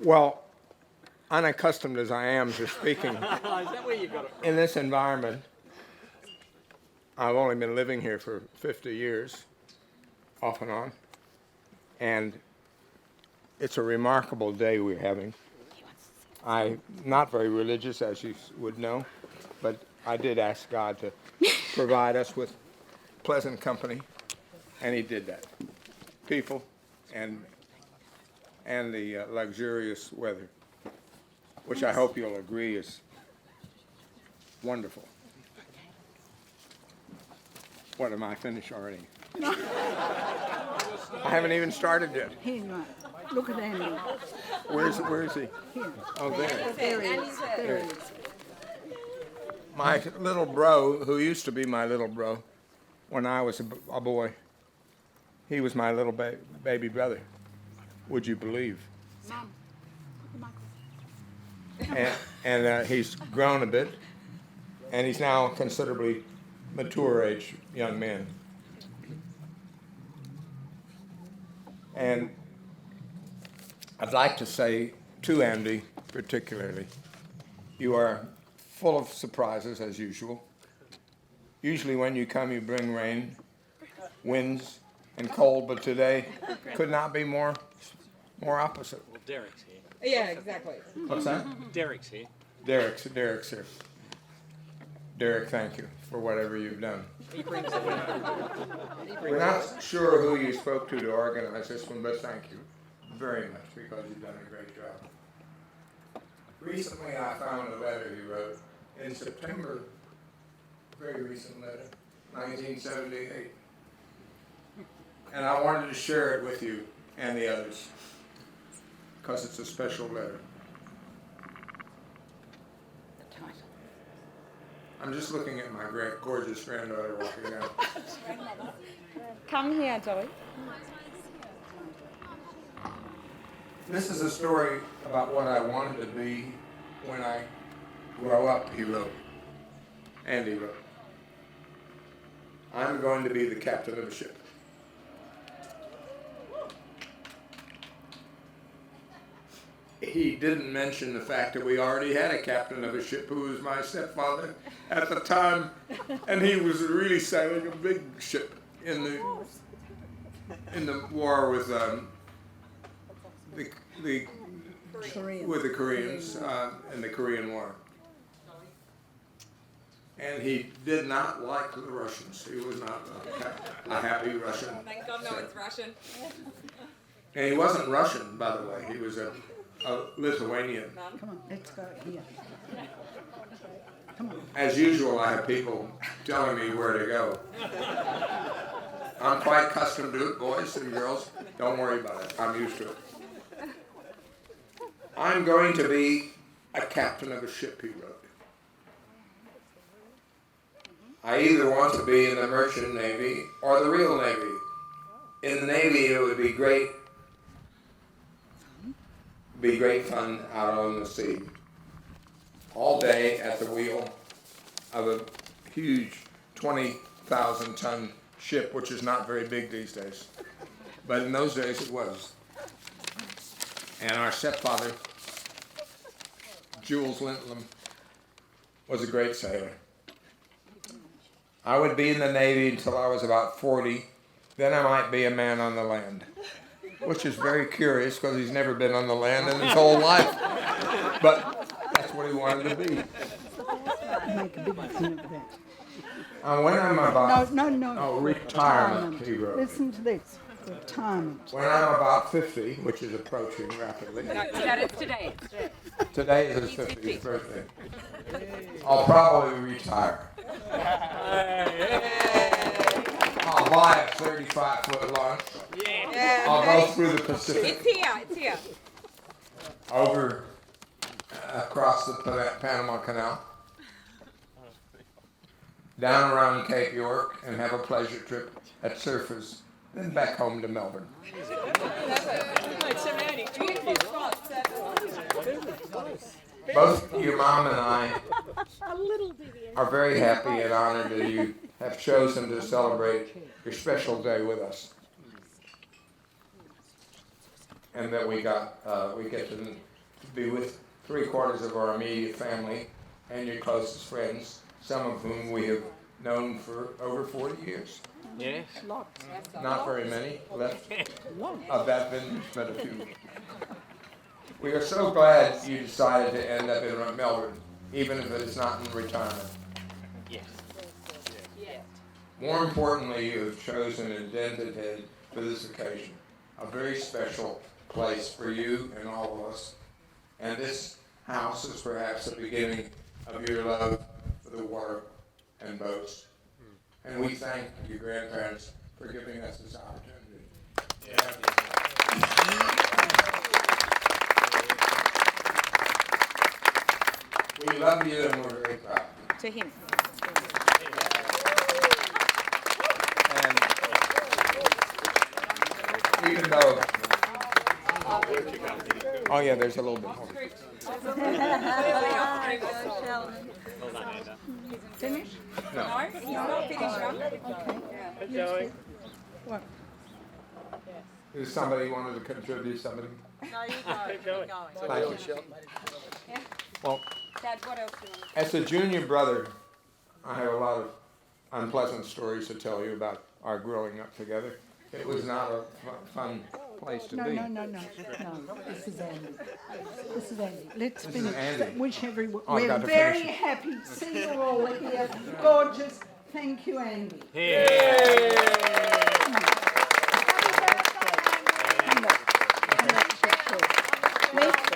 Well, unaccustomed as I am to speaking Is that where you got it? in this environment, I've only been living here for 50 years, off and on, and it's a remarkable day we're having. I'm not very religious, as you would know, but I did ask God to provide us with pleasant company, and He did that. People and the luxurious weather, which I hope you'll agree is wonderful. What, am I finished already? I haven't even started yet. He's right. Look at Andy. Where is he? Here. Oh, there. There he is. There he is. My little bro, who used to be my little bro when I was a boy, he was my little baby brother. Would you believe? Mom. And he's grown a bit, and he's now considerably mature age young man. And I'd like to say to Andy particularly, you are full of surprises as usual. Usually when you come you bring rain, winds, and cold, but today could not be more opposite. Well, Derek's here. Yeah, exactly. What's that? Derek's here. Derek's here. Derek, thank you for whatever you've done. He brings it in. We're not sure who you spoke to organize this one, but thank you very much because you've done a great job. Recently I found a letter you wrote in September, very recent letter, 1978. And I wanted to share it with you and the others because it's a special letter. The title. I'm just looking at my great, gorgeous granddaughter walking down. Come here, Joey. This is a story about what I wanted to be when I grow up, he wrote. Andy wrote. I'm going to be the captain of a ship. He didn't mention the fact that we already had a captain of a ship who was my stepfather at the time, and he was really sailing a big ship in the war with the Korean. with the Koreans in the Korean War. And he did not like the Russians. He was not a happy Russian. Thank God no one's Russian. And he wasn't Russian, by the way. He was a Lithuanian. Come on, let's go here. Come on. As usual, I have people telling me where to go. I'm quite accustomed to it, boys and girls. Don't worry about it. I'm used to it. I'm going to be a captain of a ship, he wrote. I either want to be in the merchant navy or the real navy. In the navy, it would be great fun out on the sea. All day at the wheel of a huge 20,000 ton ship, which is not very big these days. But in those days it was. And our stepfather, Jules Lintlum, was a great sailor. I would be in the Navy until I was about 40. Then I might be a man on the land, which is very curious because he's never been on the land in his whole life. But that's what he wanted to be. Make a big thing of that. When I'm about No. retirement, he wrote. Listen to this. Retirement. When I'm about 50, which is approaching rapidly. No, Dad, it's today. Today is his 50th birthday. I'll probably retire. I'll buy a 35-foot launch. Yeah. I'll go through the Pacific, It's here. over across the Panama Canal, down around Cape York, and have a pleasure trip at Surfers, then back home to Melbourne. Both your mom and I are very happy and honored that you have chosen to celebrate your special day with us. and that we get to be with 3/4 of our immediate family and your closest friends, some of whom we have known for over 40 years. Yes. Not very many left of that vintage, but a few. We are so glad you decided to end up in Melbourne, even if it is not in retirement. Yes. More importantly, you have chosen and identified for this occasion a very special place for you and all of us. And this house is perhaps the beginning of your love for the water and boats. And we thank your grandparents for giving us this opportunity. We love you and we're very proud. To him. And even though, oh yeah, there's a little bit more. Well done, Enda. Finished? No. No, he's not finished, Ron. Does somebody wanted to contribute something? No, you go. Keep going. Thank you. Well, Dad, what else do you want? as a junior brother, I have a lot of unpleasant stories to tell you about our growing up together. It was not a fun place to No, be. no, no, no, no. This is Andy. This is Andy. Let's This is finish. Andy. Wish everyone. Oh, I've We're got to very finish it. happy to see you all here. Gorgeous. Thank you, Andy. Let's